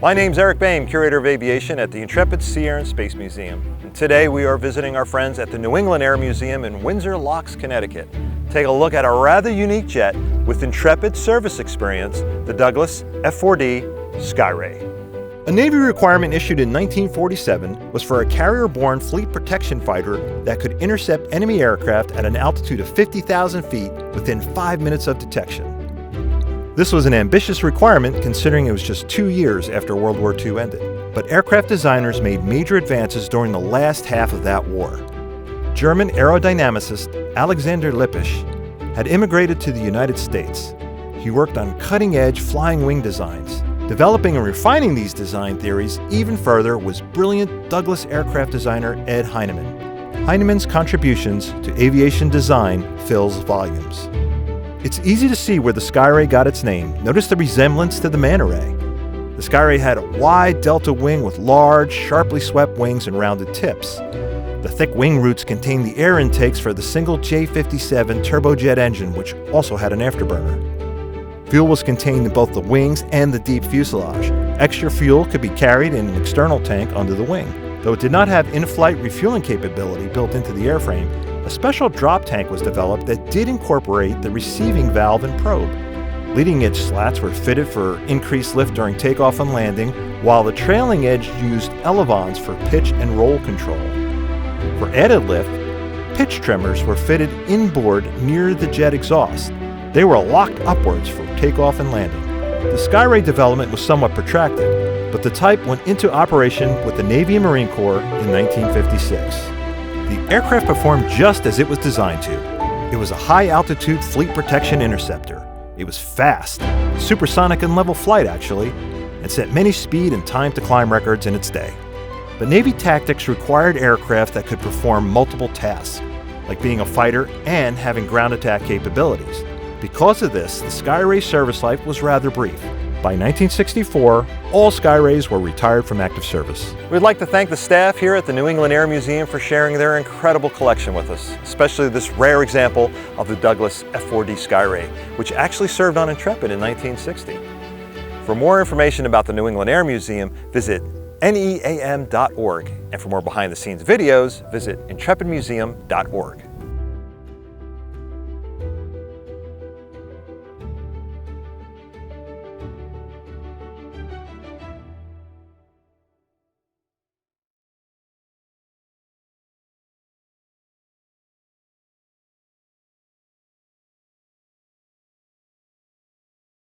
My name's Eric Boehm, Curator of Aviation at the Intrepid Sea, Air and Space Museum. And today we are visiting our friends at the New England Air Museum in Windsor Locks, Connecticut. Take a look at a rather unique jet with Intrepid service experience, the Douglas F4D Skyray. A Navy requirement issued in 1947 was for a carrier-borne fleet protection fighter that could intercept enemy aircraft at an altitude of 50,000 feet within 5 minutes of detection. This was an ambitious requirement considering it was just 2 years after World War II ended. But aircraft designers made major advances during the last half of that war. German aerodynamicist Alexander Lippisch had immigrated to the United States. He worked on cutting-edge flying wing designs. Developing and refining these design theories even further was brilliant Douglas aircraft designer Ed Heinemann. Heinemann's contributions to aviation design fills volumes. It's easy to see where the Skyray got its name. Notice the resemblance to the manta ray. The Skyray had a wide delta wing with large, sharply swept wings and rounded tips. The thick wing roots contained the air intakes for the single J57 turbojet engine, which also had an afterburner. Fuel was contained in both the wings and the deep fuselage. Extra fuel could be carried in an external tank under the wing. Though it did not have in-flight refueling capability built into the airframe, a special drop tank was developed that did incorporate the receiving valve and probe. Leading edge slats were fitted for increased lift during takeoff and landing, while the trailing edge used elevons for pitch and roll control. For added lift, pitch trimmers were fitted inboard near the jet exhaust. They were locked upwards for takeoff and landing. The Skyray development was somewhat protracted, but the type went into operation with the Navy and Marine Corps in 1956. The aircraft performed just as it was designed to. It was a high-altitude fleet protection interceptor. It was fast, supersonic in level flight actually, and set many speed and time to climb records in its day. But Navy tactics required aircraft that could perform multiple tasks, like being a fighter and having ground attack capabilities. Because of this, the Skyray service life was rather brief. By 1964, all Skyrays were retired from active service. We'd like to thank the staff here at the New England Air Museum for sharing their incredible collection with us, especially this rare example of the Douglas F4D Skyray, which actually served on Intrepid in 1960. For more information about the New England Air Museum, visit neam.org. And for more behind-the-scenes videos, visit intrepidmuseum.org.